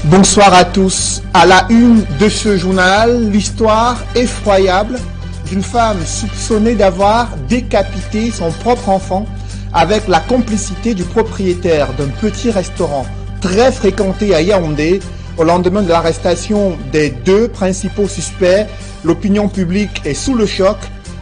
Bonsoir à tous. À la une de ce journal, l'histoire effroyable d'une femme soupçonnée d'avoir décapité son propre enfant avec la complicité du propriétaire d'un petit restaurant très fréquenté à Yaoundé. Au lendemain de l'arrestation des deux principaux suspects, l'opinion publique est sous le choc.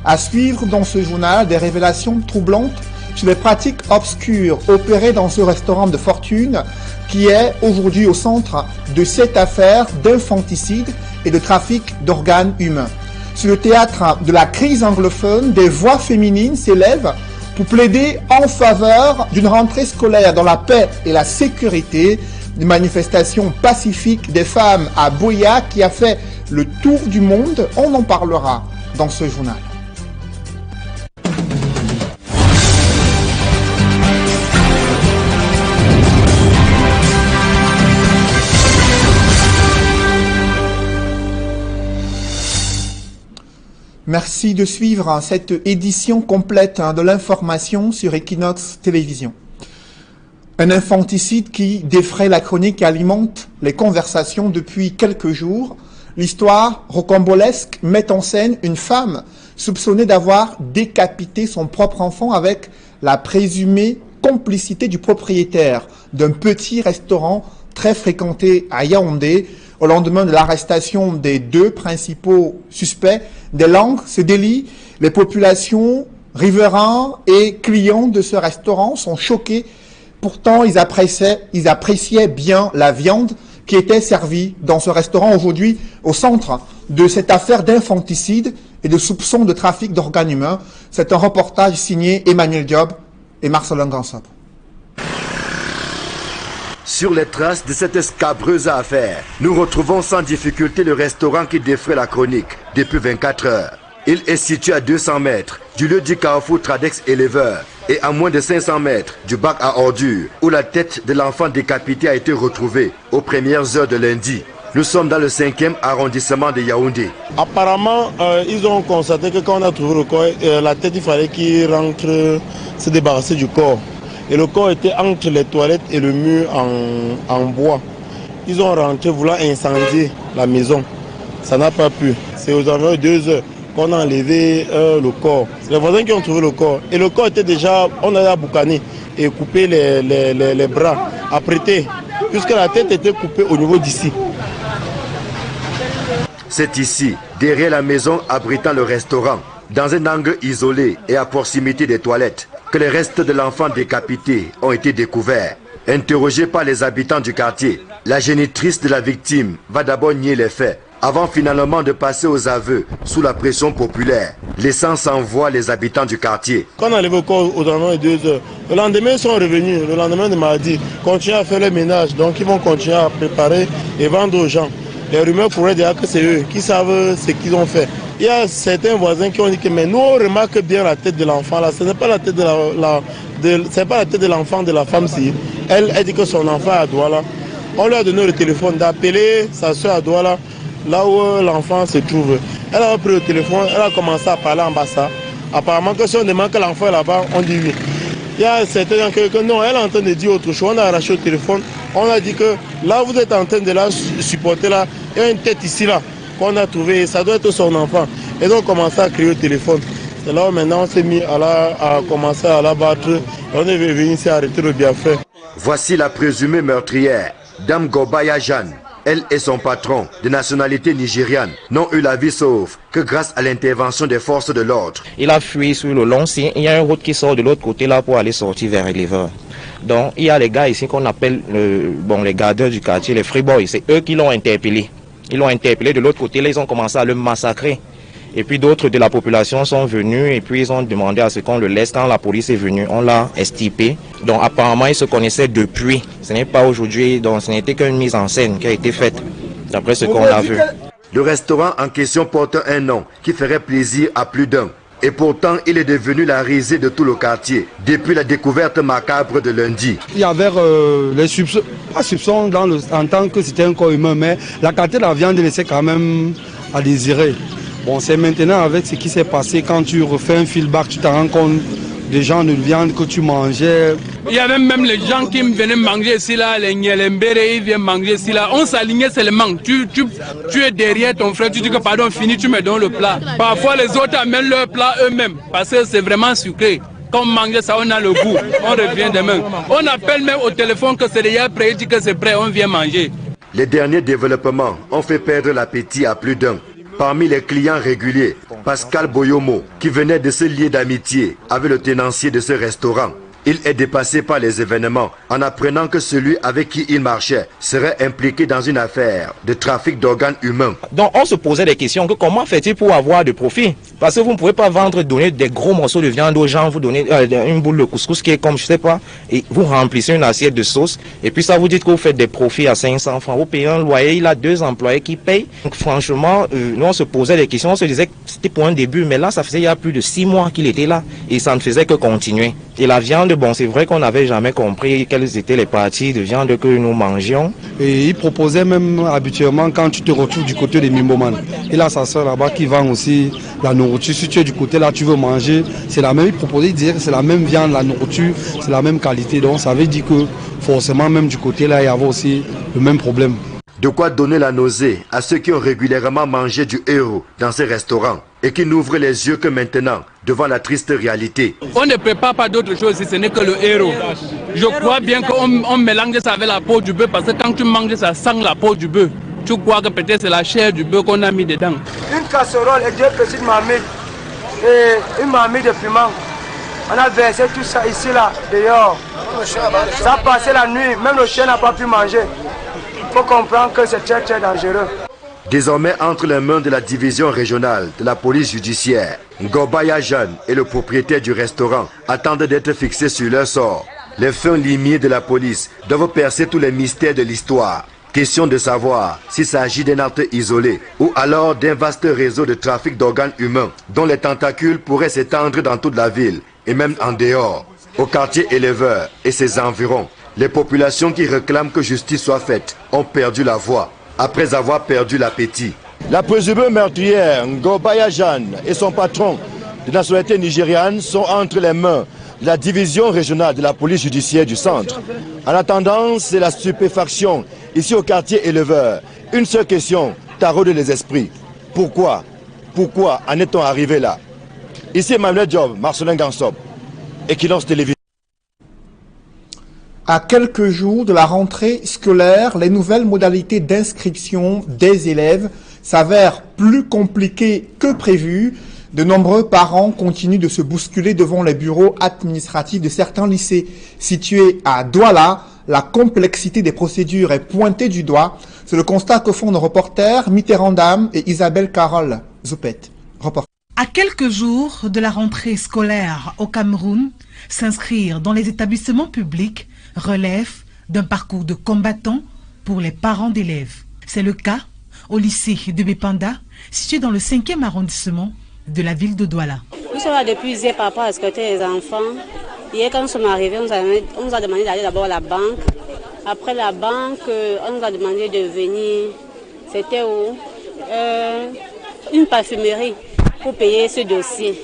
À suivre dans ce journal des révélations troublantes sur les pratiques obscures opérées dans ce restaurant de fortune qui est aujourd'hui au centre de cette affaire d'infanticide et de trafic d'organes humains. Sur le théâtre de la crise anglophone, des voix féminines s'élèvent pour plaider en faveur d'une rentrée scolaire dans la paix et la sécurité. Une manifestation pacifique des femmes à Boya qui a fait le tour du monde. On en parlera dans ce journal. Merci de suivre cette édition complète de l'information sur Equinox Télévision. Un infanticide qui défraie la chronique et alimente les conversations depuis quelques jours. L'histoire rocambolesque met en scène une femme soupçonnée d'avoir décapité son propre enfant avec la présumée complicité du propriétaire d'un petit restaurant très fréquenté à Yaoundé. Au lendemain de l'arrestation des deux principaux suspects, des langues se délient. Les populations, riverains et clients de ce restaurant sont choqués. Pourtant, ils appréciaient bien la viande qui était servie dans ce restaurant aujourd'hui au centre de cette affaire d'infanticide et de soupçons de trafic d'organes humains. C'est un reportage signé Emmanuel Diop et Marcelin Gansop. Sur les traces de cette scabreuse affaire, nous retrouvons sans difficulté le restaurant qui défraie la chronique depuis 24 heures. Il est situé à 200 mètres du lieu du carrefour Tradex Éleveur et à moins de 500 mètres du bac à ordures où la tête de l'enfant décapité a été retrouvée aux premières heures de lundi. Nous sommes dans le 5e arrondissement de Yaoundé. Apparemment, ils ont constaté que quand on a trouvé le corps, la tête, il fallait qu'il rentre se débarrasser du corps. Et le corps était entre les toilettes et le mur en bois. Ils ont rentré voulant incendier la maison. Ça n'a pas pu. C'est aux environs de 2 heures qu'on a enlevé le corps. C'est les voisins qui ont trouvé le corps. Et le corps était déjà, on a boucané et coupé les bras, apprêté, puisque la tête était coupée au niveau d'ici. C'est ici, derrière la maison abritant le restaurant, dans un angle isolé et à proximité des toilettes, que les restes de l'enfant décapité ont été découverts. Interrogée par les habitants du quartier, la génitrice de la victime va d'abord nier les faits, avant finalement de passer aux aveux sous la pression populaire, laissant sans voix les habitants du quartier. Quand on a levé le corps aux environs de 2 heures, le lendemain ils sont revenus, le lendemain de mardi, continuent à faire le ménage, donc ils vont continuer à préparer et vendre aux gens. Les rumeurs pourraient dire que c'est eux qui savent ce qu'ils ont fait. Il y a certains voisins qui ont dit que mais nous on remarque bien la tête de l'enfant là, ce n'est pas la tête de l'enfant de la femme si. Elle dit que son enfant est à Douala. On lui a donné le téléphone d'appeler sa soeur à Douala, là où l'enfant se trouve. Elle a pris le téléphone, elle a commencé à parler en bassa. Apparemment que si on demande que l'enfant est là-bas, on dit oui. Il y a certains gens que non, elle est en train de dire autre chose. On a arraché le téléphone, on a dit que là vous êtes en train de la supporter là, il y a une tête ici là qu'on a trouvé, ça doit être son enfant. Et donc on a commencé à crier au téléphone. C'est là où maintenant on s'est mis à commencer à la battre. On est venu ici arrêter le bienfait. Voici la présumée meurtrière, Dame Gobaya Jeanne. Elle et son patron, de nationalité nigériane, n'ont eu la vie sauve que grâce à l'intervention des forces de l'ordre. Il a fui sur le long sien. Il y a une route qui sort de l'autre côté là pour aller sortir vers Éleveur. Donc il y a les gars ici qu'on appelle les gardeurs du quartier, les free boys. C'est eux qui l'ont interpellé. Ils l'ont interpellé de l'autre côté, là ils ont commencé à le massacrer. Et puis d'autres de la population sont venus et puis ils ont demandé à ce qu'on le laisse. Quand la police est venue, on l'a extirpé. Donc apparemment ils se connaissaient depuis. Ce n'est pas aujourd'hui, donc ce n'était qu'une mise en scène qui a été faite, d'après ce qu'on a vu. Le restaurant en question porte un nom qui ferait plaisir à plus d'un. Et pourtant, il est devenu la risée de tout le quartier depuis la découverte macabre de lundi. Il y avait les soupçons, pas soupçons en tant que c'était un corps humain, mais la qualité de la viande laissait quand même à désirer. Bon, c'est maintenant avec ce qui s'est passé, quand tu refais un feedback, tu te rends compte des genres de viande que tu mangeais. Il y avait même les gens qui venaient manger ici, là, les Nyelembere, ils viennent manger ici, là. On s'alignait seulement. Tu es derrière ton frère, tu dis que pardon, fini, tu me donnes le plat. Parfois, les autres amènent leur plat eux-mêmes parce que c'est vraiment sucré. Quand on mange ça, on a le goût. On revient demain. On appelle même au téléphone que c'est déjà prêt, il dit que c'est prêt, on vient manger. Les derniers développements ont fait perdre l'appétit à plus d'un. Parmi les clients réguliers, Pascal Boyomo, qui venait de se lier d'amitié avec le tenancier de ce restaurant. Il est dépassé par les événements en apprenant que celui avec qui il marchait serait impliqué dans une affaire de trafic d'organes humains. Donc on se posait des questions que comment fait-il pour avoir de profit? Parce que vous ne pouvez pas vendre, donner des gros morceaux de viande aux gens, vous donnez une boule de couscous qui est comme je sais pas, et vous remplissez une assiette de sauce, et puis ça vous dit que vous faites des profits à 500 francs. Vous payez un loyer, il a 2 employés qui payent. Donc franchement, nous on se posait des questions, on se disait que c'était pour un début, mais là ça faisait il y a plus de 6 mois qu'il était là, et ça ne faisait que continuer. Et la viande, bon, c'est vrai qu'on n'avait jamais compris quelles étaient les parties de viande que nous mangions. Et il proposait même habituellement quand tu te retrouves du côté des Mimboman. Il a sa soeur là-bas qui vend aussi la nourriture. Si tu es du côté là, tu veux manger, c'est la même. Il proposait, il disait que c'est la même viande, la nourriture, c'est la même qualité. Donc ça veut dire que forcément même du côté là, il y avait aussi le même problème. De quoi donner la nausée à ceux qui ont régulièrement mangé du héros dans ces restaurants et qui n'ouvrent les yeux que maintenant devant la triste réalité. On ne prépare pas d'autre chose si ce n'est que le héros. Je crois bien qu'on mélange ça avec la peau du bœuf parce que quand tu manges ça sent la peau du bœuf. Tu crois que peut-être c'est la chair du bœuf qu'on a mis dedans. Une casserole et 2 petites marmites et une marmite de piment. On a versé tout ça ici là, dehors. Ça a passé la nuit, même le chien n'a pas pu manger. Il faut comprendre que c'est très très dangereux. Désormais entre les mains de la division régionale de la police judiciaire, Ngobaya Jeanne et le propriétaire du restaurant attendent d'être fixés sur leur sort. Les fins limiers de la police doivent percer tous les mystères de l'histoire. Question de savoir s'il s'agit d'un acte isolé ou alors d'un vaste réseau de trafic d'organes humains dont les tentacules pourraient s'étendre dans toute la ville et même en dehors. Au quartier éleveur et ses environs, les populations qui réclament que justice soit faite ont perdu la voix après avoir perdu l'appétit. La présumée meurtrière Ngobaya Jeanne et son patron de nationalité nigériane sont entre les mains de la division régionale de la police judiciaire du centre. En attendant, c'est la stupéfaction ici au quartier éleveur. Une seule question taraude les esprits. Pourquoi en est-on arrivé là? Ici Emmanuel Job, Marcelin Gansop, Equinox Télévision. À quelques jours de la rentrée scolaire, les nouvelles modalités d'inscription des élèves s'avèrent plus compliquées que prévu. De nombreux parents continuent de se bousculer devant les bureaux administratifs de certains lycées. Situés à Douala, la complexité des procédures est pointée du doigt. C'est le constat que font nos reporters Mitterrand Dam et Isabelle Carole Zoupet. À quelques jours de la rentrée scolaire au Cameroun, s'inscrire dans les établissements publics relève d'un parcours de combattant pour les parents d'élèves. C'est le cas au lycée de Bépanda, situé dans le 5e arrondissement de la ville de Douala. Nous sommes là depuis hier par rapport à scruter les enfants. Hier, quand nous sommes arrivés, on nous a demandé d'aller d'abord à la banque. Après la banque, on nous a demandé de venir, c'était où une parfumerie pour payer ce dossier.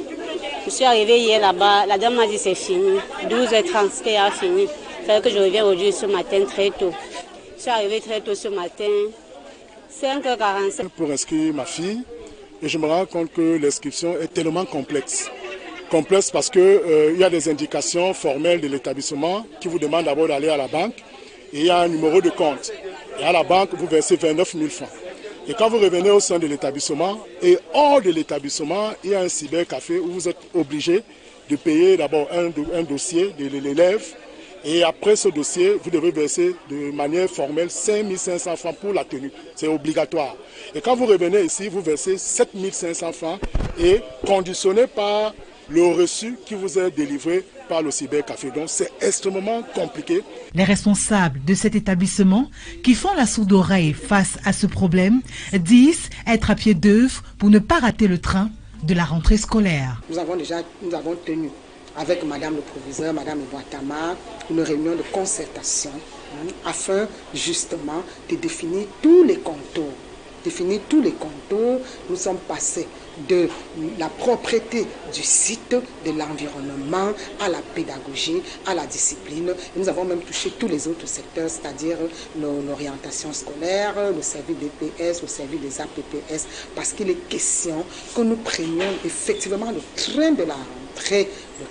Je suis arrivée hier là-bas, la dame m'a dit c'est fini, 12h30, c'était fini. C'est que je reviens aujourd'hui ce matin très tôt. Je suis arrivée très tôt ce matin, 5h45. Pour inscrire ma fille, et je me rends compte que l'inscription est tellement complexe. Complexe parce qu'il y a des indications formelles de l'établissement qui vous demandent d'abord d'aller à la banque et il y a un numéro de compte. Et à la banque, vous versez 29 000 francs. Et quand vous revenez au sein de l'établissement, et hors de l'établissement, il y a un cybercafé où vous êtes obligé de payer d'abord un dossier de l'élève. Et après ce dossier, vous devez verser de manière formelle 5 500 francs pour la tenue. C'est obligatoire. Et quand vous revenez ici, vous versez 7 500 francs et conditionné par le reçu qui vous est délivré par le cybercafé. Donc c'est extrêmement compliqué. Les responsables de cet établissement qui font la sourde oreille face à ce problème disent être à pied d'œuvre pour ne pas rater le train de la rentrée scolaire. Nous avons tenu avec Madame le Proviseur, Madame le Boitama, une réunion de concertation afin justement de définir tous les contours définir tous les contours. Nous sommes passés de la propreté du site, de l'environnement, à la pédagogie, à la discipline. Et nous avons même touché tous les autres secteurs, c'est-à-dire l'orientation scolaire, le service des PS, le service des APPS, parce qu'il est question que nous prenions effectivement le train de la rentrée.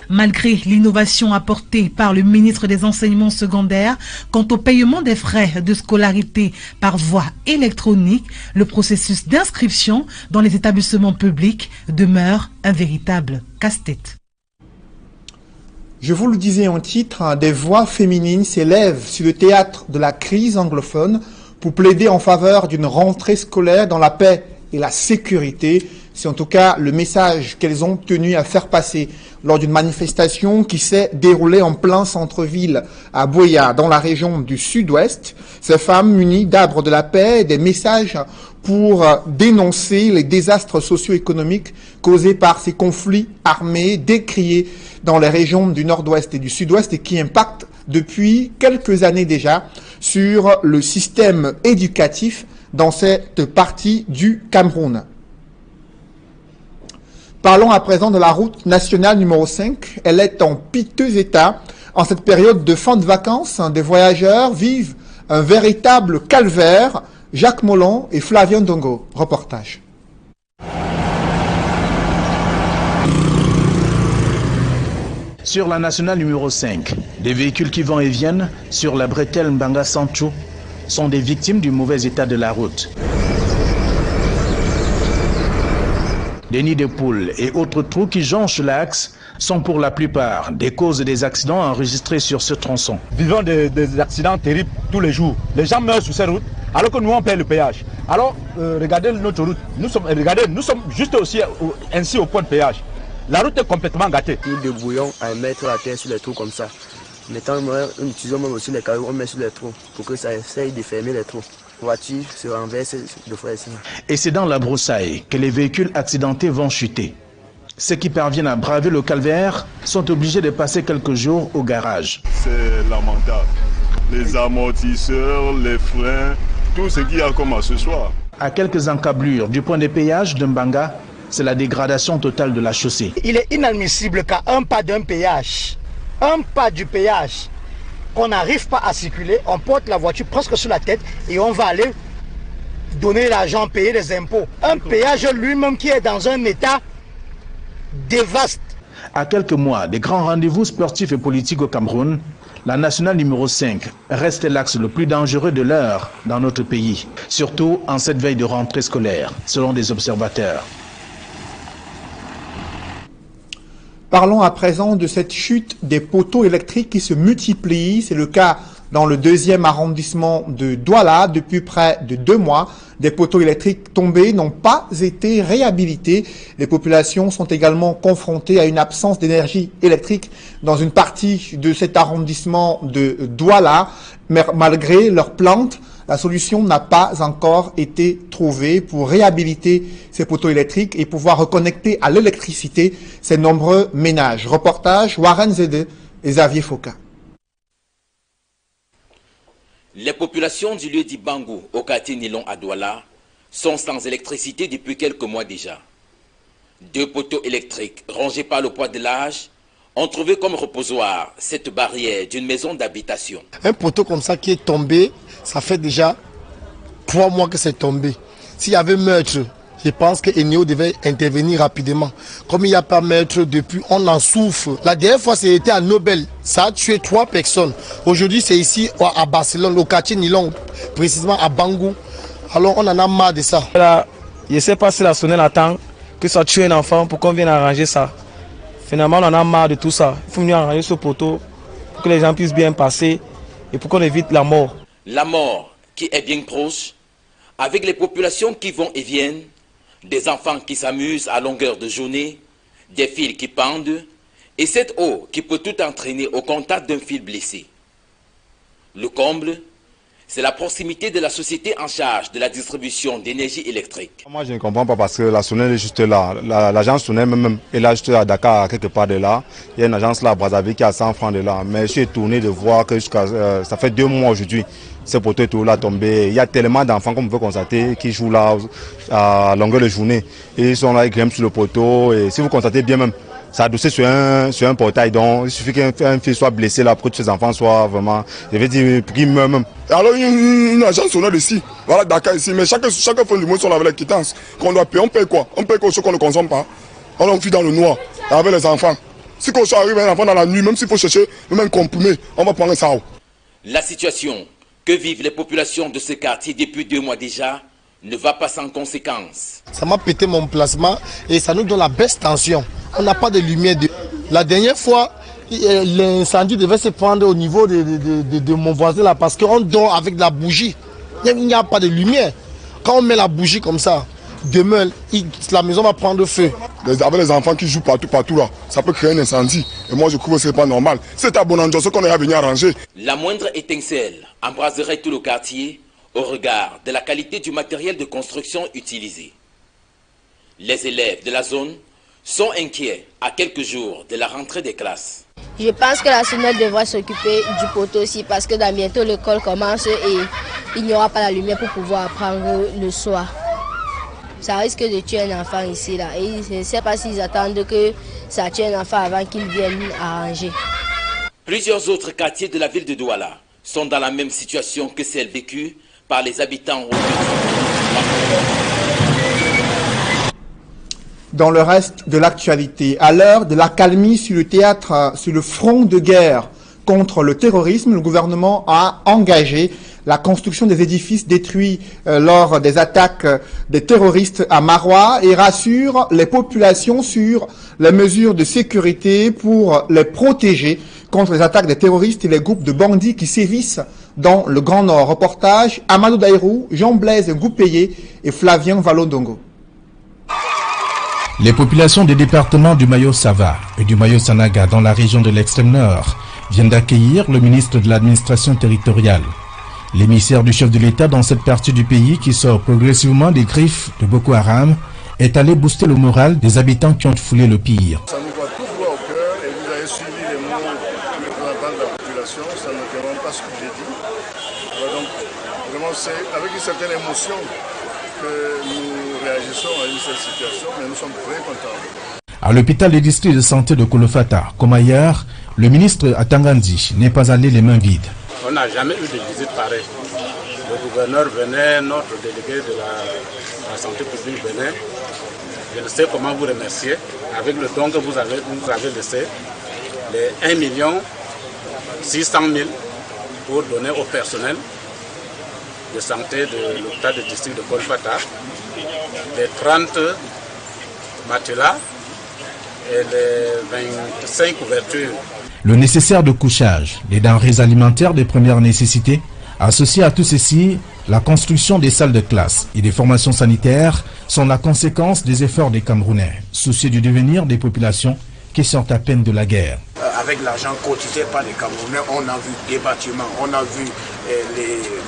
Malgré l'innovation apportée par le ministre des Enseignements secondaires quant au paiement des frais de scolarité par voie électronique, le processus d'inscription dans les établissements publics demeure un véritable casse-tête. Je vous le disais en titre, des voix féminines s'élèvent sur le théâtre de la crise anglophone pour plaider en faveur d'une rentrée scolaire dans la paix et la sécurité. C'est en tout cas le message qu'elles ont tenu à faire passer lors d'une manifestation qui s'est déroulée en plein centre-ville à Buea, dans la région du sud-ouest. Ces femmes munies d'arbres de la paix et des messages pour dénoncer les désastres socio-économiques causés par ces conflits armés décriés dans les régions du nord-ouest et du sud-ouest et qui impactent depuis quelques années déjà sur le système éducatif dans cette partie du Cameroun. Parlons à présent de la route nationale numéro 5. Elle est en piteux état. En cette période de fin de vacances, des voyageurs vivent un véritable calvaire. Jacques Mollon et Flavien Dongo. Reportage. Sur la nationale numéro 5, des véhicules qui vont et viennent sur la bretelle Mbanga Sancho sont des victimes du mauvais état de la route. Des nids de poules et autres trous qui jonchent l'axe sont pour la plupart des causes des accidents enregistrés sur ce tronçon. Vivons des accidents terribles tous les jours. Les gens meurent sur ces routes alors que nous on paie le péage. Alors regardez notre route, nous sommes juste aussi ainsi au point de péage. La route est complètement gâtée. Nous débrouillons à mettre la terre sur les trous comme ça. Maintenant, nous utilisons même aussi les cailloux, on met sur les trous pour que ça essaye de fermer les trous. La voiture se renverse deux fois ici. Et c'est dans la broussaille que les véhicules accidentés vont chuter. Ceux qui parviennent à braver le calvaire sont obligés de passer quelques jours au garage. C'est lamentable. Les amortisseurs, les freins, tout ce qu'il y a comme accessoires. À quelques encablures du point de péage de Mbanga, c'est la dégradation totale de la chaussée. Il est inadmissible qu'à un pas d'un péage, un pas du péage, qu'on n'arrive pas à circuler, on porte la voiture presque sur la tête et on va aller donner l'argent, payer les impôts. Un péage lui-même qui est dans un état dévaste. À quelques mois des grands rendez-vous sportifs et politiques au Cameroun, la nationale numéro 5 reste l'axe le plus dangereux de l'heure dans notre pays, surtout en cette veille de rentrée scolaire, selon des observateurs. Parlons à présent de cette chute des poteaux électriques qui se multiplient. C'est le cas dans le 2e arrondissement de Douala. Depuis près de 2 mois, des poteaux électriques tombés n'ont pas été réhabilités. Les populations sont également confrontées à une absence d'énergie électrique dans une partie de cet arrondissement de Douala. Mais malgré leurs plaintes, la solution n'a pas encore été trouvée pour réhabiliter ces poteaux électriques et pouvoir reconnecter à l'électricité ces nombreux ménages. Reportage Warren Zede et Xavier Foka. Les populations du lieu d'Ibangu, au quartier Nilon à Douala, sont sans électricité depuis quelques mois déjà. 2 poteaux électriques rangés par le poids de l'âge ont trouvé comme reposoir cette barrière d'une maison d'habitation. Un poteau comme ça qui est tombé, ça fait déjà 3 mois que c'est tombé. S'il y avait meurtre, je pense que Eneo devait intervenir rapidement. Comme il n'y a pas meurtre depuis, on en souffre. La dernière fois, c'était à Nobel. Ça a tué 3 personnes. Aujourd'hui, c'est ici à Barcelone, au quartier Nilon, précisément à Bangou. Alors, on en a marre de ça. Là, je ne sais pas si la sonnette attend que ça tue un enfant pour qu'on vienne arranger ça. Finalement, on en a marre de tout ça. Il faut venir arranger ce poteau pour que les gens puissent bien passer et pour qu'on évite la mort. La mort qui est bien proche, avec les populations qui vont et viennent, des enfants qui s'amusent à longueur de journée, des fils qui pendent, et cette eau qui peut tout entraîner au contact d'un fil blessé. Le comble, c'est la proximité de la société en charge de la distribution d'énergie électrique. Moi, je ne comprends pas parce que la Sonel est juste là. L'agence Sonel même est là juste à Dakar, quelque part de là. Il y a une agence là à Brazzaville qui a 100 francs de là. Mais je suis étonné de voir que ça fait 2 mois aujourd'hui. Ce poteau est tout là tombé. Il y a tellement d'enfants, comme vous pouvez constater, qui jouent là à longueur de journée. Et ils sont là, ils grimpent sur le poteau. Et si vous constatez bien même, ça a adossé sur un portail. Donc il suffit qu'un fils soit blessé là pour que ses enfants soient vraiment, je vais dire, pour qu'ils meurent même. Alors une agence sonore ici, voilà Dakar ici, mais chaque fin du mois sont avec les quittances qu'on doit payer. On paye quoi? On paye quelque chose qu'on ne consomme pas. On enfuit dans le noir avec les enfants. Si quelque chose arrive à un enfant dans la nuit, même s'il faut chercher même un comprimé, on va prendre un sao. La situation que vivent les populations de ce quartier depuis 2 mois déjà ne va pas sans conséquences. Ça m'a pété mon placement et ça nous donne la baisse tension. On n'a pas de lumière. La dernière fois, l'incendie devait se prendre au niveau de mon voisin là parce qu'on dort avec de la bougie. Il n'y a pas de lumière. Quand on met la bougie comme ça, demain, la maison va prendre feu. Avec les enfants qui jouent partout là, ça peut créer un incendie. Et moi je trouve que ce n'est pas normal. C'est à Bonanjoso qu'on est à venir arranger. La moindre étincelle embraserait tout le quartier au regard de la qualité du matériel de construction utilisé. Les élèves de la zone sont inquiets à quelques jours de la rentrée des classes. Je pense que la SONEL devrait s'occuper du poteau aussi parce que dans bientôt l'école commence et il n'y aura pas la lumière pour pouvoir apprendre le soir. Ça risque de tuer un enfant ici là et je ne sais pas s'ils attendent que ça tue un enfant avant qu'ils viennent arranger. Plusieurs autres quartiers de la ville de Douala sont dans la même situation que celle vécue par les habitants. Dans le reste de l'actualité, à l'heure de l'accalmie sur le théâtre, sur le front de guerre contre le terrorisme, le gouvernement a engagé la construction des édifices détruits lors des attaques des terroristes à Maroua et rassure les populations sur les mesures de sécurité pour les protéger contre les attaques des terroristes et les groupes de bandits qui sévissent dans le Grand Nord. Reportage Amadou Daïrou, Jean-Blaise Goupéé et Flavien Valodongo. Les populations des départements du Mayo-Sava et du Mayo-Sanaga dans la région de l'extrême nord viennent d'accueillir le ministre de l'administration territoriale. L'émissaire du chef de l'État dans cette partie du pays qui sort progressivement des griffes de Boko Haram est allé booster le moral des habitants qui ont foulé le pire. Ça nous va tout droit au cœur et vous avez suivi les mots du représentant de la population, ça ne demande pas ce que j'ai dit. Donc vraiment c'est avec une certaine émotion que nous réagissons à une seule situation, mais nous sommes très contents. À l'hôpital des districts de santé de Kolofata, comme ailleurs, le ministre Atangandi n'est pas allé les mains vides. On n'a jamais eu de visite pareille. Le gouverneur venait, notre délégué de la santé publique venait. Je ne sais comment vous remercier. Avec le don que vous avez laissé, les 1 600 000 pour donner au personnel de santé de l'hôpital du district de Kolofata, les 30 matelas et les 25 couvertures. Le nécessaire de couchage, les denrées alimentaires de première nécessité, associé à tout ceci, la construction des salles de classe et des formations sanitaires sont la conséquence des efforts des Camerounais, soucieux du devenir des populations qui sortent à peine de la guerre. Avec l'argent cotisé par les Camerounais, on a vu des bâtiments, on a vu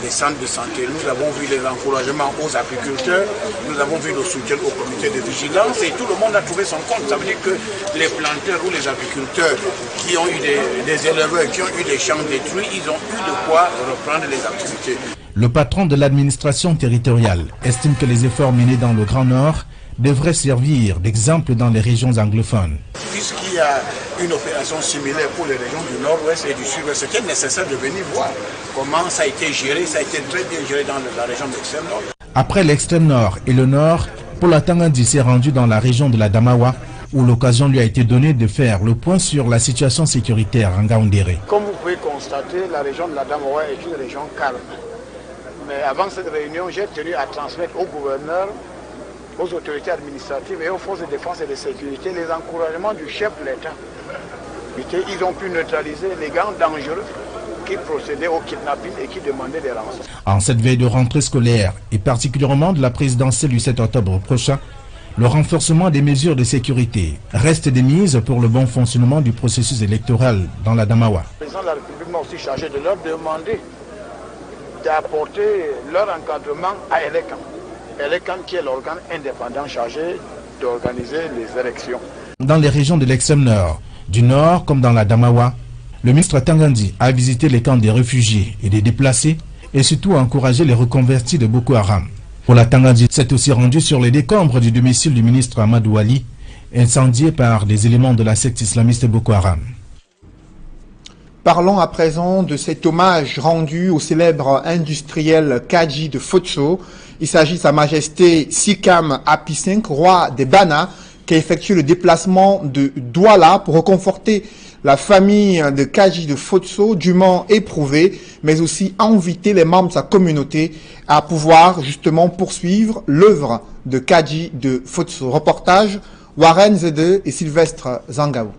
les centres de santé, nous avons vu les encouragements aux agriculteurs, nous avons vu le soutien au comité de vigilance et tout le monde a trouvé son compte. Ça veut dire que les planteurs ou les agriculteurs qui ont eu des éleveurs, qui ont eu des champs détruits, ils ont eu de quoi reprendre les activités. Le patron de l'administration territoriale estime que les efforts menés dans le Grand Nord devrait servir d'exemple dans les régions anglophones. Puisqu'il y a une opération similaire pour les régions du nord-ouest et du sud-ouest, c'était nécessaire de venir voir comment ça a été géré, ça a été très bien géré dans la région de l'extrême nord. Après l'extrême nord et le nord, Paul Atangandi s'est rendu dans la région de la Damawa, où l'occasion lui a été donnée de faire le point sur la situation sécuritaire en Ngaoundéré. Comme vous pouvez constater, la région de la Damawa est une région calme. Mais avant cette réunion, j'ai tenu à transmettre au gouverneur, aux autorités administratives et aux forces de défense et de sécurité les encouragements du chef de l'État. Ils ont pu neutraliser les gangs dangereux qui procédaient au kidnapping et qui demandaient des rançons. En cette veille de rentrée scolaire et particulièrement de la présidentielle du 7 octobre prochain, le renforcement des mesures de sécurité reste des mises pour le bon fonctionnement du processus électoral dans la Damawa. Le président de la République m'a aussi chargé de leur demander d'apporter leur encadrement à Elekam. Elekam qui est l'organe indépendant chargé d'organiser les élections. Dans les régions de l'extrême nord, du nord comme dans la Damawa, le ministre Tangandi a visité les camps des réfugiés et des déplacés et surtout a encouragé les reconvertis de Boko Haram. Pour la Tangandi, s'est aussi rendu sur les décombres du domicile du ministre Amadou Ali, incendié par des éléments de la secte islamiste Boko Haram. Parlons à présent de cet hommage rendu au célèbre industriel Kadji de Fotso. Il s'agit de Sa Majesté Sikam Api V, roi des Bana, qui a effectué le déplacement de Douala pour reconforter la famille de Kadji de Fotso, dûment éprouvée, mais aussi inviter les membres de sa communauté à pouvoir justement poursuivre l'œuvre de Kadji de Fotso. Reportage Warren Zede et Sylvestre Zangaou.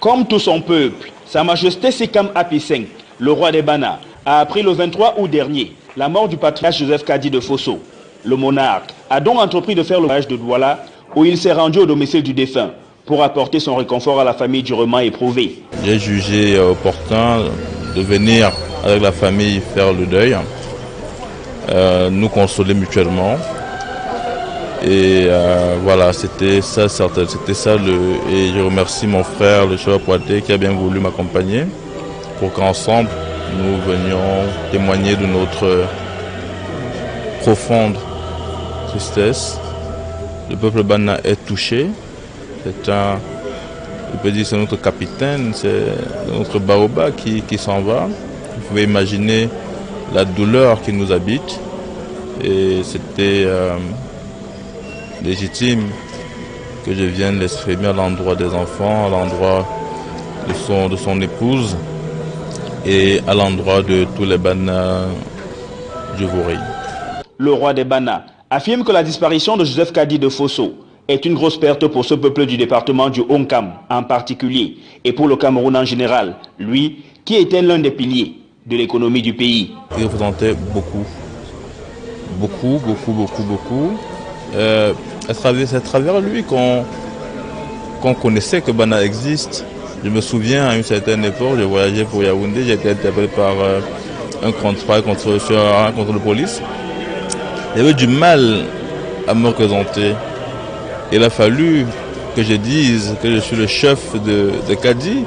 Comme tout son peuple, Sa Majesté Sikam Api V, le roi des Bana, a appris le 23 août dernier la mort du patriarche Joseph Kadji de Fosso. Le monarque a donc entrepris de faire le voyage de Douala, où il s'est rendu au domicile du défunt pour apporter son réconfort à la famille durement éprouvée. J'ai jugé opportun de venir avec la famille faire le deuil, nous consoler mutuellement. Et voilà, c'était ça. Et je remercie mon frère, le chef Poité, qui a bien voulu m'accompagner pour qu'ensemble nous venions témoigner de notre profonde tristesse. Le peuple Bana est touché. C'est notre capitaine, c'est notre Baoba qui s'en va. Vous pouvez imaginer la douleur qui nous habite. Et c'était légitime que je vienne l'exprimer à l'endroit des enfants, à l'endroit de son épouse et à l'endroit de tous les Bana du Vouri. Le roi des Bana affirme que la disparition de Joseph Kadji de Fosso est une grosse perte pour ce peuple du département du Onkam en particulier et pour le Cameroun en général, lui qui était l'un des piliers de l'économie du pays. Il représentait beaucoup. C'est à travers lui qu'on connaissait que Bana existe. Je me souviens à une certaine époque, j'ai voyagé pour Yaoundé, j'ai été interpellé par un contrôle de police. J'avais du mal à me représenter. Il a fallu que je dise que je suis le chef de Kadji,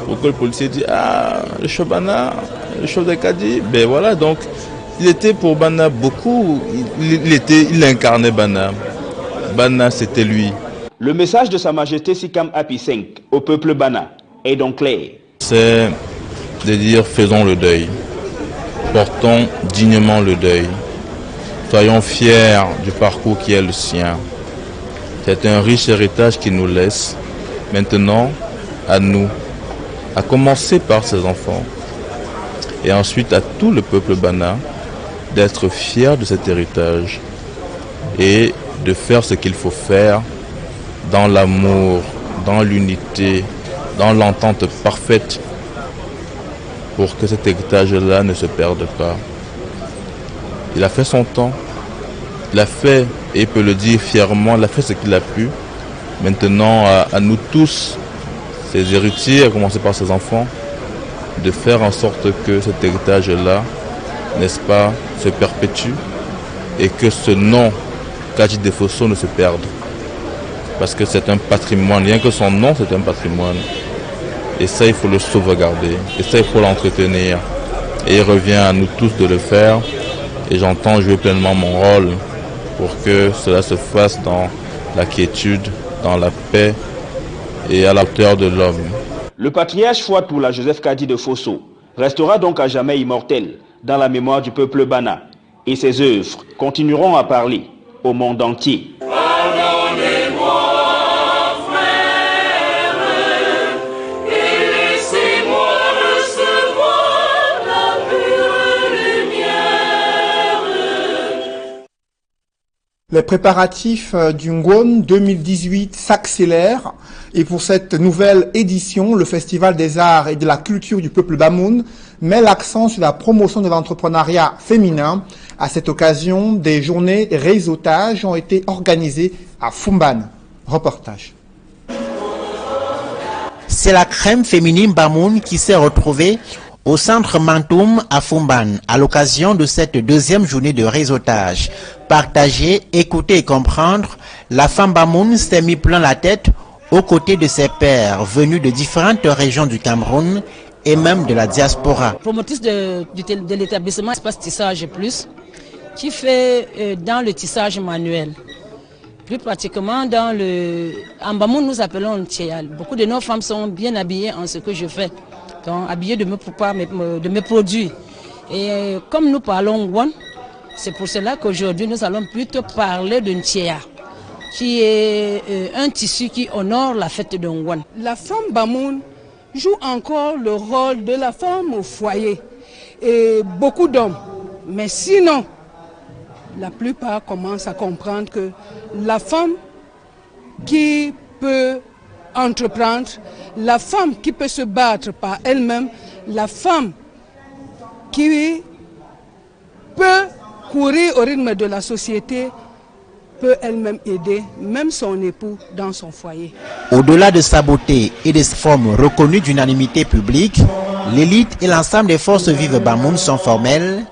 pour que le policier dise ah, le chef Bana, le chef de Kadji. Ben voilà, donc il était pour Bana beaucoup, il incarnait Bana. Bana, c'était lui. Le message de Sa Majesté Sikam Api V au peuple Bana est donc clair. C'est de dire faisons le deuil, portons dignement le deuil, soyons fiers du parcours qui est le sien. C'est un riche héritage qu'il nous laisse. Maintenant, à nous, à commencer par ses enfants et ensuite à tout le peuple Bana, d'être fiers de cet héritage et de faire ce qu'il faut faire dans l'amour, dans l'unité, dans l'entente parfaite pour que cet héritage-là ne se perde pas. Il a fait son temps, il a fait, et il peut le dire fièrement, il a fait ce qu'il a pu. Maintenant, à nous tous, ses héritiers, à commencer par ses enfants, de faire en sorte que cet héritage-là, n'est-ce pas, se perpétue et que ce nom Kadji de Fosso ne se perde. Parce que c'est un patrimoine, rien que son nom, c'est un patrimoine. Et ça, il faut le sauvegarder. Et ça, il faut l'entretenir. Et il revient à nous tous de le faire. Et j'entends jouer pleinement mon rôle pour que cela se fasse dans la quiétude, dans la paix et à la hauteur de l'homme. Le patriarche Fouatoula Joseph Kadji de Fosso restera donc à jamais immortel dans la mémoire du peuple Bana. Et ses œuvres continueront à parler au monde entier. Les préparatifs du Ngwon 2018 s'accélèrent et pour cette nouvelle édition, le Festival des Arts et de la Culture du Peuple Bamoun met l'accent sur la promotion de l'entrepreneuriat féminin. À cette occasion, des journées réseautage ont été organisées à Fumban. Reportage. C'est la crème féminine Bamoun qui s'est retrouvée au centre Mantoum à Fumban à l'occasion de cette deuxième journée de réseautage. Partager, écouter et comprendre, la femme Bamoun s'est mis plein la tête aux côtés de ses pairs venus de différentes régions du Cameroun et même de la diaspora. Promotrice de l'établissement Espace Tissage Plus, qui fait dans le tissage manuel. Plus pratiquement en Bamoun, nous appelons le tchéal. Beaucoup de nos femmes sont bien habillées en ce que je fais, donc habillées de mes produits. Et comme nous parlons Ngwan, c'est pour cela qu'aujourd'hui nous allons plutôt parler d'un tchéa, qui est un tissu qui honore la fête de Ngwan. La femme Bamoun joue encore le rôle de la femme au foyer et beaucoup d'hommes. Mais sinon, la plupart commencent à comprendre que la femme qui peut entreprendre, la femme qui peut se battre par elle-même, la femme qui peut courir au rythme de la société, peut elle-même aider même son époux dans son foyer. Au-delà de sa beauté et de sa forme reconnue d'unanimité publique, l'élite et l'ensemble des forces vives Bamoun sont formelles.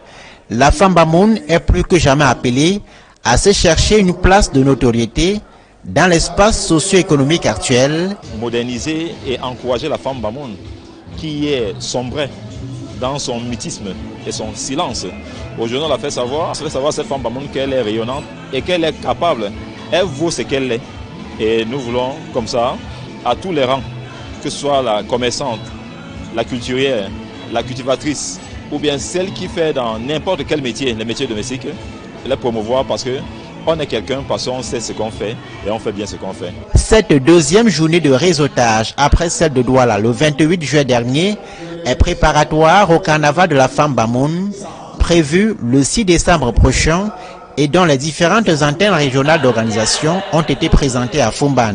La femme Bamoun est plus que jamais appelée à se chercher une place de notoriété dans l'espace socio-économique actuel. Moderniser et encourager la femme Bamoun qui est sombrée dans son mutisme et son silence. Aujourd'hui, on l'a fait savoir cette femme Bamoun qu'elle est rayonnante et qu'elle est capable. Elle vaut ce qu'elle est. Et nous voulons, comme ça, à tous les rangs, que ce soit la commerçante, la culturière, la cultivatrice, ou bien celle qui fait dans n'importe quel métier, les métiers domestiques, les promouvoir parce qu'on est quelqu'un, parce qu'on sait ce qu'on fait et on fait bien ce qu'on fait. Cette deuxième journée de réseautage, après celle de Douala le 28 juillet dernier, est préparatoire au carnaval de la femme Bamoun, prévu le 6 décembre prochain et dont les différentes antennes régionales d'organisation ont été présentées à Fumban.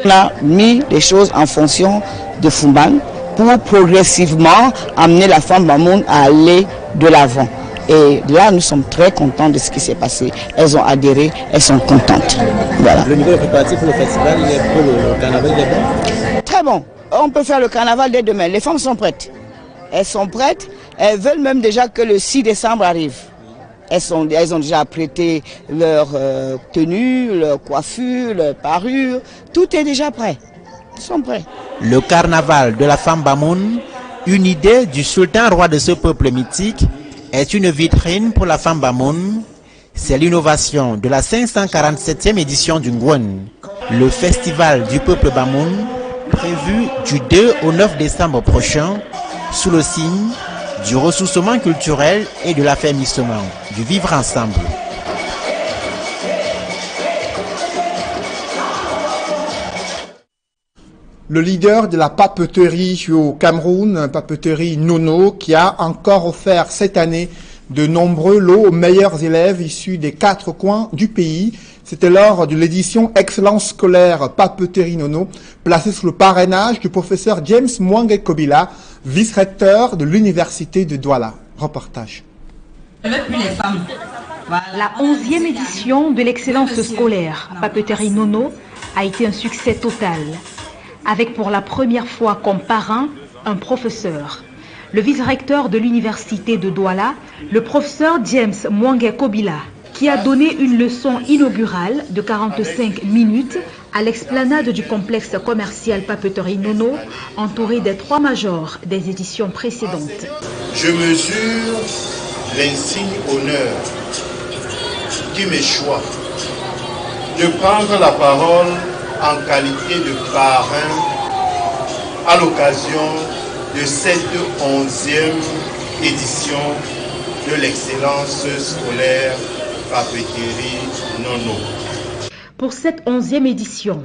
On a mis les choses en fonction de Fumban pour progressivement amener la femme Bamoun à aller de l'avant. Et là, nous sommes très contents de ce qui s'est passé. Elles ont adhéré, elles sont contentes. Voilà. Le niveau préparatif pour le festival, pour le carnaval, il est bon? Très bon. On peut faire le carnaval dès demain. Les femmes sont prêtes. Elles sont prêtes. Elles veulent même déjà que le 6 décembre arrive. Elles ont déjà apprêté leur tenue, leur coiffure, leur parure. Tout est déjà prêt. Ils sont prêts. Le carnaval de la femme Bamoun, une idée du sultan roi de ce peuple mythique, est une vitrine pour la femme Bamoun. C'est l'innovation de la 547e édition du Ngwan, le festival du peuple Bamoun, prévu du 2 au 9 décembre prochain, sous le signe du ressourcement culturel et de l'affermissement du vivre ensemble. Le leader de la papeterie au Cameroun, papeterie Nono, qui a encore offert cette année de nombreux lots aux meilleurs élèves issus des 4 coins du pays. C'était lors de l'édition Excellence scolaire Papeterie Nono, placée sous le parrainage du professeur James Mwange Kobila, vice-recteur de l'université de Douala. Reportage. La 11e édition de l'Excellence scolaire Papeterie Nono a été un succès total, avec pour la première fois comme parrain un professeur. Le vice-recteur de l'université de Douala, le professeur James Mwange Kobila, qui a donné une leçon inaugurale de 45 minutes à l'explanade du complexe commercial Papeterie Nono, entouré des 3 majors des éditions précédentes. Je mesure l'insigne honneur qui m'échoit de prendre la parole en qualité de parrain à l'occasion de cette 11e édition de l'excellence scolaire Papeterie Nono. Pour cette 11e édition,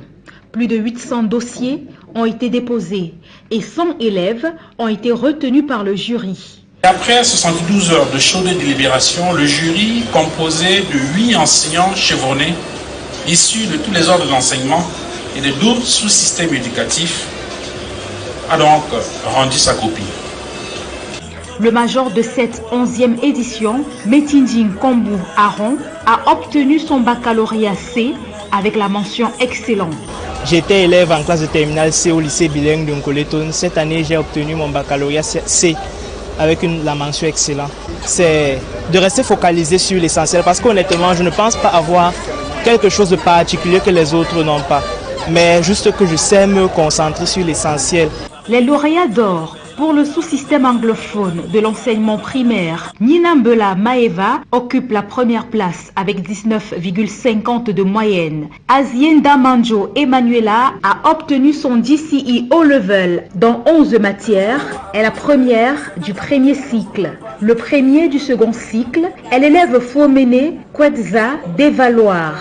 plus de 800 dossiers ont été déposés et 100 élèves ont été retenus par le jury. Après 72 heures de chaude délibération, le jury, composé de 8 enseignants chevronnés, issus de tous les ordres d'enseignement et de 12 sous-systèmes éducatifs, a donc rendu sa copie. Le major de cette 11e édition, Metinding Kombu Aron, a obtenu son baccalauréat C avec la mention excellent. J'étais élève en classe de terminale C au lycée bilingue de Nkoleton. Cette année, j'ai obtenu mon baccalauréat C avec la mention excellent. C'est de rester focalisé sur l'essentiel parce qu'honnêtement, je ne pense pas avoir quelque chose de particulier que les autres n'ont pas, mais juste que je sais me concentrer sur l'essentiel. Les lauréats d'or pour le sous-système anglophone de l'enseignement primaire, Nina Mbela Maeva occupe la première place avec 19,50 de moyenne. Azienda Manjo Emanuela a obtenu son DCE O-Level dans 11 matières. Elle est la première du premier cycle. Le premier du second cycle est l'élève Fomene Kwetza d'Evaloir.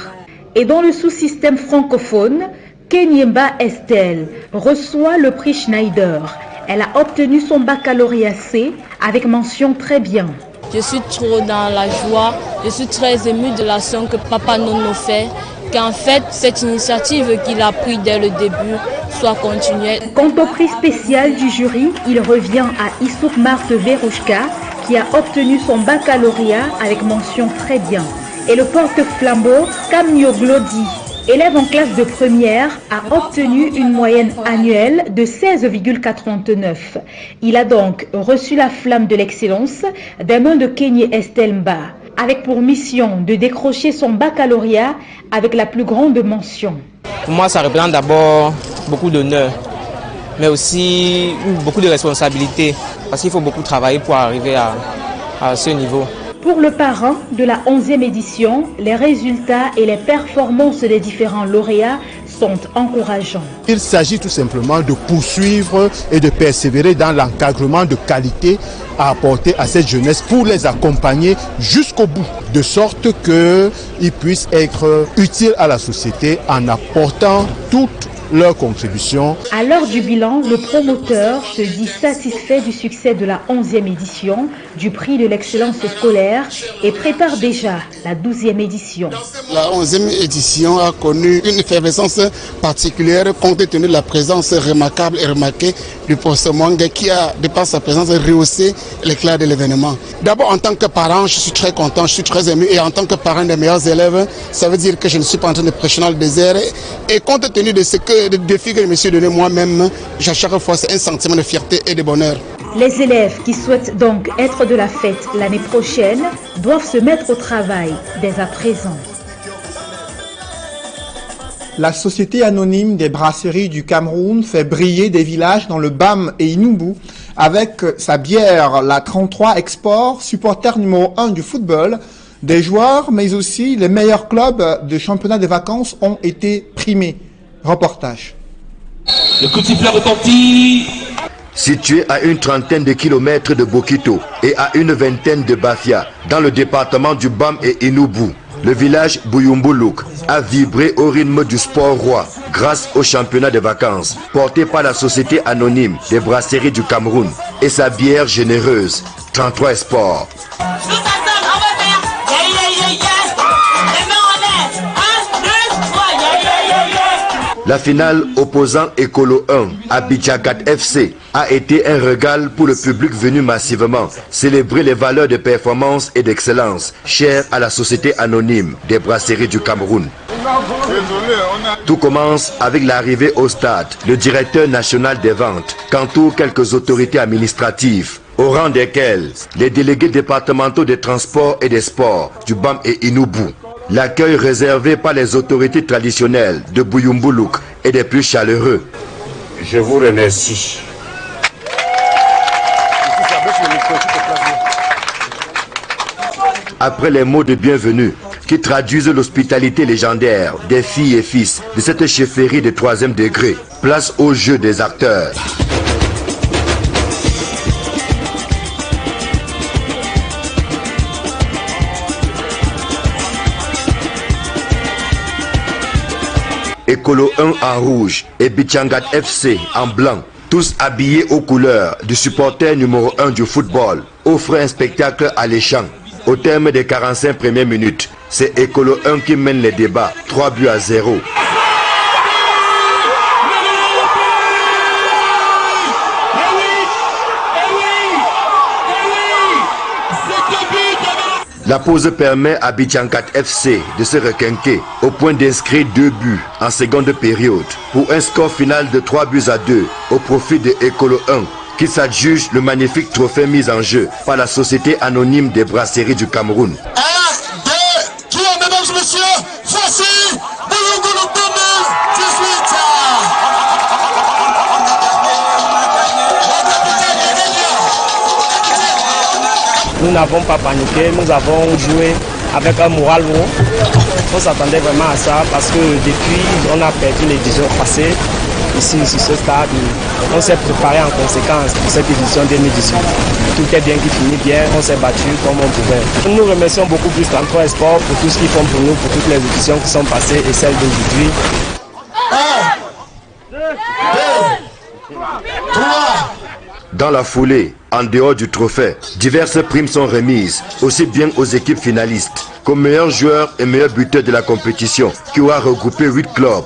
Et dans le sous-système francophone, Kenyemba Estelle reçoit le prix Schneider. Elle a obtenu son baccalauréat C avec mention très bien. Je suis trop dans la joie, je suis très émue de l'action que Papa Nono fait, qu'en fait cette initiative qu'il a prise dès le début soit continuée. Quant au prix spécial du jury, il revient à Issouk Marthe Verouchka qui a obtenu son baccalauréat avec mention très bien. Et le porte-flambeau Kamyo Glodi, élève en classe de première, a obtenu une moyenne annuelle de 16,89. Il a donc reçu la flamme de l'excellence des mains de Kenye Estelle Mba, avec pour mission de décrocher son baccalauréat avec la plus grande mention. Pour moi, ça représente d'abord beaucoup d'honneur, mais aussi beaucoup de responsabilités, parce qu'il faut beaucoup travailler pour arriver à ce niveau. Pour le parrain de la 11e édition, les résultats et les performances des différents lauréats sont encourageants. Il s'agit tout simplement de poursuivre et de persévérer dans l'encadrement de qualité à apporter à cette jeunesse pour les accompagner jusqu'au bout, de sorte qu'ils puissent être utiles à la société en apportant toute leur contribution. À l'heure du bilan, le promoteur se dit satisfait du succès de la 11e édition du prix de l'excellence scolaire et prépare déjà la 12e édition. La 11e édition a connu une effervescence particulière compte tenu de la présence remarquable et remarquée du professeur Mwangue qui a, de par sa présence, rehaussé l'éclat de l'événement. D'abord, en tant que parent, je suis très content, je suis très ému, et en tant que parent des meilleurs élèves, ça veut dire que je ne suis pas en train de prêcher dans le désert. Et compte tenu de ce que le défi que je me suis donné moi-même, à chaque fois c'est un sentiment de fierté et de bonheur. Les élèves qui souhaitent donc être de la fête l'année prochaine doivent se mettre au travail dès à présent. La Société anonyme des brasseries du Cameroun fait briller des villages dans le BAM et Inubu avec sa bière, la 33 Export, supporter numéro 1 du football. Des joueurs, mais aussi les meilleurs clubs de championnat des vacances ont été primés. Reportage. Le coup de sifflet retentit. Situé à une trentaine de kilomètres de Bokito et à une vingtaine de Bafia, dans le département du BAM et Inubu, le village Buyumbuluk a vibré au rythme du sport roi grâce au championnat des vacances porté par la Société anonyme des brasseries du Cameroun et sa bière généreuse, 33 Sport. La finale opposant Ekolo 1 à Bichagat FC a été un régal pour le public venu massivement célébrer les valeurs de performance et d'excellence chères à la Société anonyme des brasseries du Cameroun. Tout commence avec l'arrivée au stade, le directeur national des ventes, qu'entourent quelques autorités administratives, au rang desquelles les délégués départementaux des transports et des sports du BAM et Inubu. L'accueil réservé par les autorités traditionnelles de Buyumbuluk est des plus chaleureux. Je vous remercie. Après les mots de bienvenue qui traduisent l'hospitalité légendaire des filles et fils de cette chefferie de 3e degré, place au jeu des acteurs. Ekolo 1 en rouge et Bichangat FC en blanc, tous habillés aux couleurs du supporter numéro 1 du football, offrent un spectacle alléchant. Au terme des 45 premières minutes, c'est Ekolo 1 qui mène les débats, 3-0. La pause permet à Abidjan-4 FC de se requinquer au point d'inscrire 2 buts en seconde période pour un score final de 3-2 au profit de Ekolo 1 qui s'adjuge le magnifique trophée mis en jeu par la Société anonyme des brasseries du Cameroun. 1, 2, 3, mesdames et messieurs, voici Boulougou 2018. Nous n'avons pas paniqué, nous avons joué avec un moral haut. On s'attendait vraiment à ça parce que depuis on a perdu l'édition passée ici sur ce stade. On s'est préparé en conséquence pour cette édition 2018. Tout est bien qui finit bien, on s'est battu comme on pouvait. Nous remercions beaucoup plus 33 Sport pour tout ce qu'ils font pour nous, pour toutes les éditions qui sont passées et celles d'aujourd'hui. 1, 2, 3. Dans la foulée, en dehors du trophée, diverses primes sont remises, aussi bien aux équipes finalistes qu'aux meilleurs joueurs et meilleurs buteurs de la compétition, qui aura regroupé 8 clubs.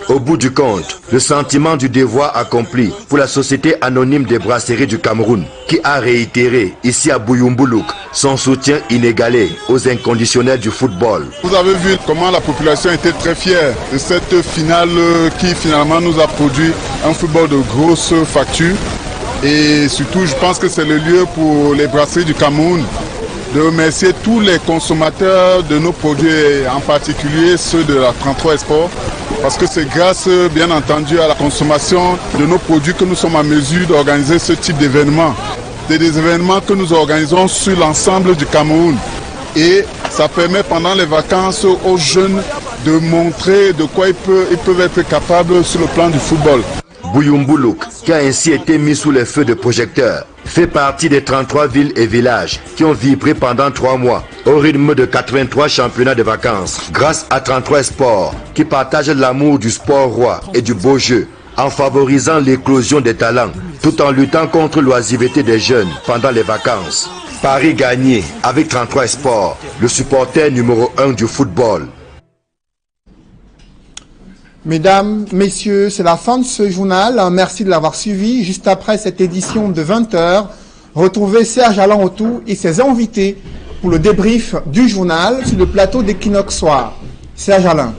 Au bout du compte, le sentiment du devoir accompli pour la Société anonyme des brasseries du Cameroun, qui a réitéré ici à Bouyomboulouk son soutien inégalé aux inconditionnels du football. Vous avez vu comment la population était très fière de cette finale qui finalement nous a produit un football de grosse facture. Et surtout, je pense que c'est le lieu pour les brasseries du Cameroun de remercier tous les consommateurs de nos produits, en particulier ceux de la 33 Sport, parce que c'est grâce, bien entendu, à la consommation de nos produits que nous sommes en mesure d'organiser ce type d'événements. C'est des événements que nous organisons sur l'ensemble du Cameroun. Et ça permet pendant les vacances aux jeunes de montrer de quoi ils peuvent être capables sur le plan du football. Bouyomboulouk, qui a ainsi été mis sous les feux de projecteurs, fait partie des 33 villes et villages qui ont vibré pendant 3 mois au rythme de 83 championnats de vacances grâce à 33 Sports qui partagent l'amour du sport roi et du beau jeu en favorisant l'éclosion des talents tout en luttant contre l'oisiveté des jeunes pendant les vacances. Paris gagné avec 33 Sports, le supporter numéro 1 du football. Mesdames, messieurs, c'est la fin de ce journal. Merci de l'avoir suivi. Juste après cette édition de 20h, retrouvez Serge Alain Autou et ses invités pour le débrief du journal sur le plateau d'Equinox Soir. Serge Alain.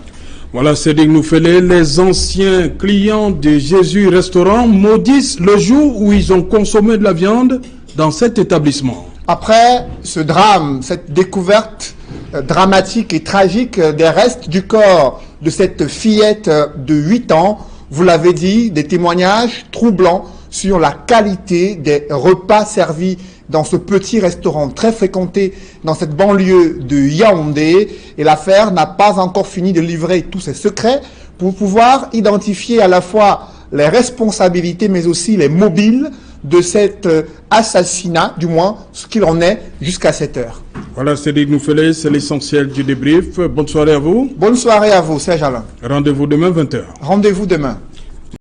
Voilà, Cédric Noufélé, les anciens clients de Jésus Restaurant maudissent le jour où ils ont consommé de la viande dans cet établissement. Après ce drame, cette découverte dramatique et tragique des restes du corps de cette fillette de 8 ans, vous l'avez dit, des témoignages troublants sur la qualité des repas servis dans ce petit restaurant très fréquenté dans cette banlieue de Yaoundé. Et l'affaire n'a pas encore fini de livrer tous ses secrets pour pouvoir identifier à la fois les responsabilités mais aussi les mobiles de cet assassinat, du moins ce qu'il en est jusqu'à cette heure. Voilà, Cédric Noufélé, c'est l'essentiel du débrief. Bonne soirée à vous. Bonne soirée à vous, Serge Alain. Rendez-vous demain 20h. Rendez-vous demain.